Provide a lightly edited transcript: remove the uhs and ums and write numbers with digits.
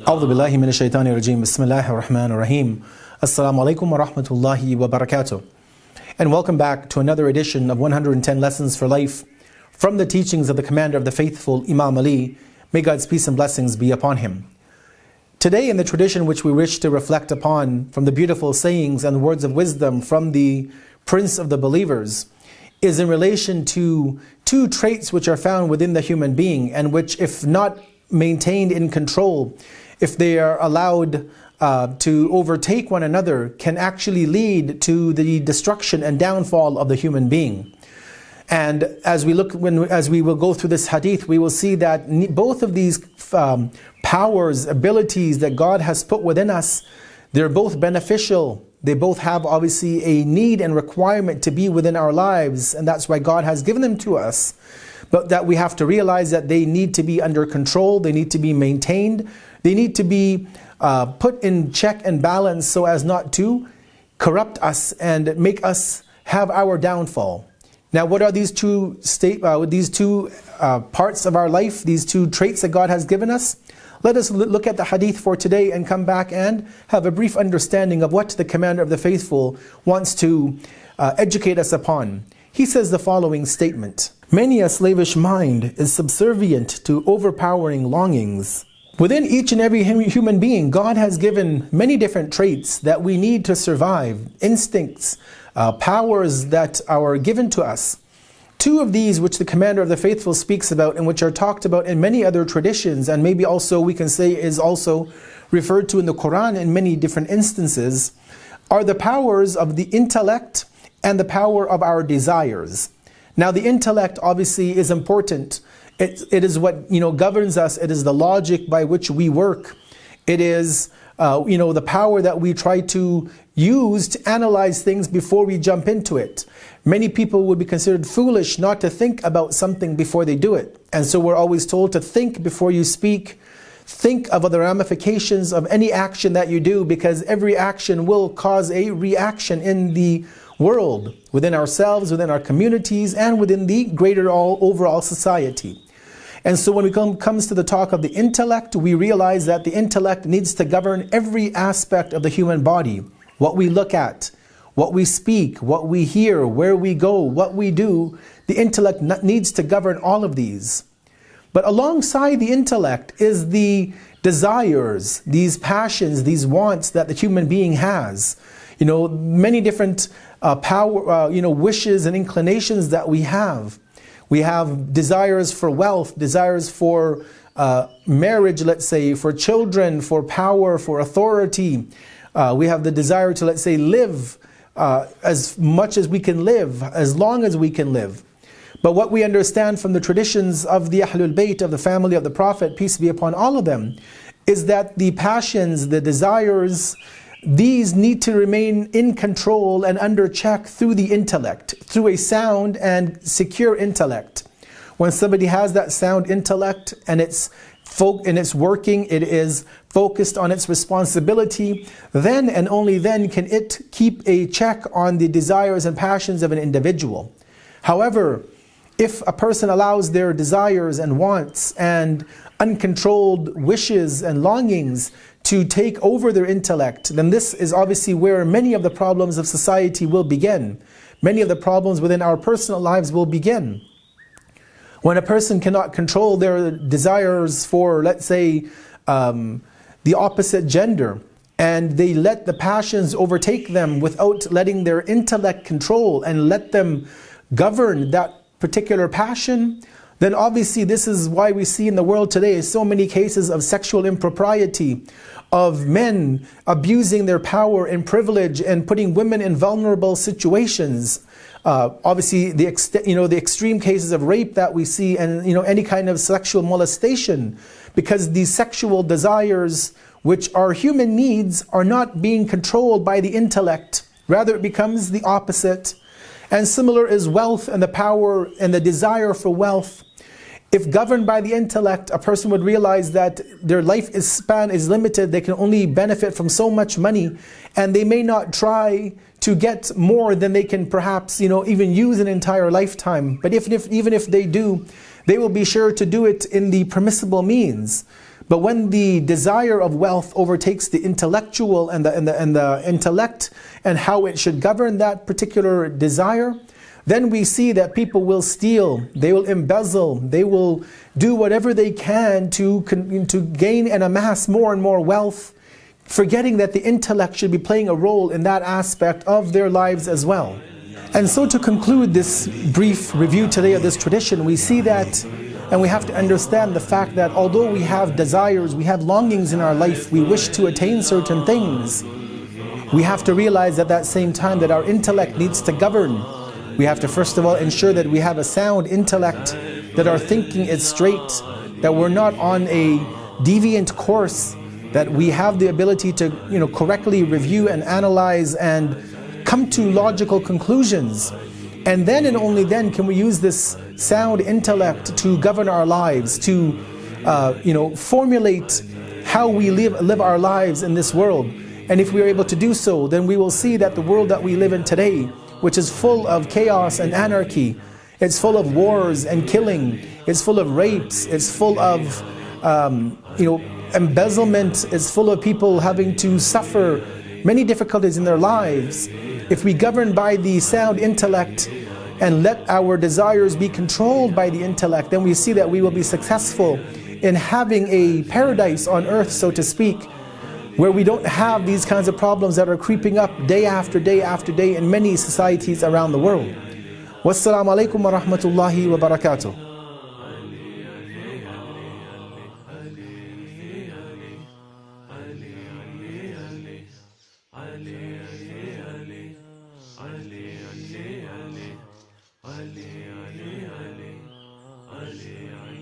أعوذ بالله من الشيطان الرجيم. بسم الله الرحمن الرحيم. Assalamu alaikum wa rahmatullahi wa barakatuh. And welcome back to another edition of 110 Lessons for Life from the teachings of the Commander of the Faithful, Imam Ali. May God's peace and blessings be upon him. Today, in the tradition which we wish to reflect upon from the beautiful sayings and words of wisdom from the Prince of the Believers, is in relation to two traits which are found within the human being, and which, if not maintained in control, if they are allowed to overtake one another, can actually lead to the destruction and downfall of the human being. And as we will go through this hadith, we will see that both of these powers, abilities that God has put within us, they're both beneficial. They both have obviously a need and requirement to be within our lives, and that's why God has given them to us. But that we have to realize that they need to be under control, they need to be maintained, they need to be put in check and balance so as not to corrupt us and make us have our downfall. Now, what are these two parts of our life, these two traits that God has given us? Let us look at the hadith for today and come back and have a brief understanding of what the Commander of the Faithful wants to educate us upon. He says the following statement: "Many a slavish mind is subservient to overpowering longings." Within each and every human being, God has given many different traits that we need to survive, instincts, powers that are given to us. Two of these which the Commander of the Faithful speaks about, and which are talked about in many other traditions, and maybe also we can say is also referred to in the Quran in many different instances, are the powers of the intellect and the power of our desires. Now, the intellect obviously is important. It is what governs us. It is the logic by which we work. It is the power that we try to use to analyze things before we jump into it. Many people would be considered foolish not to think about something before they do it. And so we're always told to think before you speak. Think of the ramifications of any action that you do, because every action will cause a reaction in the world, within ourselves, within our communities, and within the greater overall society. And so when it comes to the talk of the intellect, we realize that the intellect needs to govern every aspect of the human body. What we look at, what we speak, what we hear, where we go, what we do, the intellect needs to govern all of these. But alongside the intellect is the desires, these passions, these wants that the human being has. Many different wishes and inclinations that we have. We have desires for wealth, desires for marriage, let's say, for children, for power, for authority. We have the desire to, let's say, live as much as we can live, as long as we can live. But what we understand from the traditions of the Ahlul Bayt, of the family of the Prophet, peace be upon all of them, is that the passions, the desires, these need to remain in control and under check through the intellect, through a sound and secure intellect. When somebody has that sound intellect and it's working, it is focused on its responsibility, then and only then can it keep a check on the desires and passions of an individual. However, if a person allows their desires and wants and uncontrolled wishes and longings to take over their intellect, then this is obviously where many of the problems of society will begin. Many of the problems within our personal lives will begin. When a person cannot control their desires for, let's say, the opposite gender, and they let the passions overtake them without letting their intellect control and let them govern that particular passion, then obviously this is why we see in the world today so many cases of sexual impropriety, of men abusing their power and privilege and putting women in vulnerable situations. Obviously the extreme cases of rape that we see, and any kind of sexual molestation, because these sexual desires, which are human needs, are not being controlled by the intellect. Rather, it becomes the opposite. And similar is wealth and the power and the desire for wealth. If governed by the intellect, a person would realize that their life span is limited. They can only benefit from so much money, and they may not try to get more than they can perhaps, even use an entire lifetime. But even if they do, they will be sure to do it in the permissible means. But when the desire of wealth overtakes the intellectual and the intellect and how it should govern that particular desire, then we see that people will steal, they will embezzle, they will do whatever they can to gain and amass more and more wealth, forgetting that the intellect should be playing a role in that aspect of their lives as well. And so to conclude this brief review today of this tradition, we see that, and we have to understand the fact that although we have desires, we have longings in our life, we wish to attain certain things, we have to realize at that same time that our intellect needs to govern. We have to first of all ensure that we have a sound intellect, that our thinking is straight, that we're not on a deviant course, that we have the ability to correctly review and analyze and come to logical conclusions. And then and only then can we use this sound intellect to govern our lives, to formulate how we live our lives in this world. And if we are able to do so, then we will see that the world that we live in today, which is full of chaos and anarchy, it's full of wars and killing, it's full of rapes, it's full of embezzlement, it's full of people having to suffer many difficulties in their lives. If we govern by the sound intellect and let our desires be controlled by the intellect, then we see that we will be successful in having a paradise on earth, so to speak, where we don't have these kinds of problems that are creeping up day after day after day in many societies around the world. Wassalamu alaikum wa rahmatullahi wa barakatuh. Ali, Ali, Ali, Ali, Ali, Ali.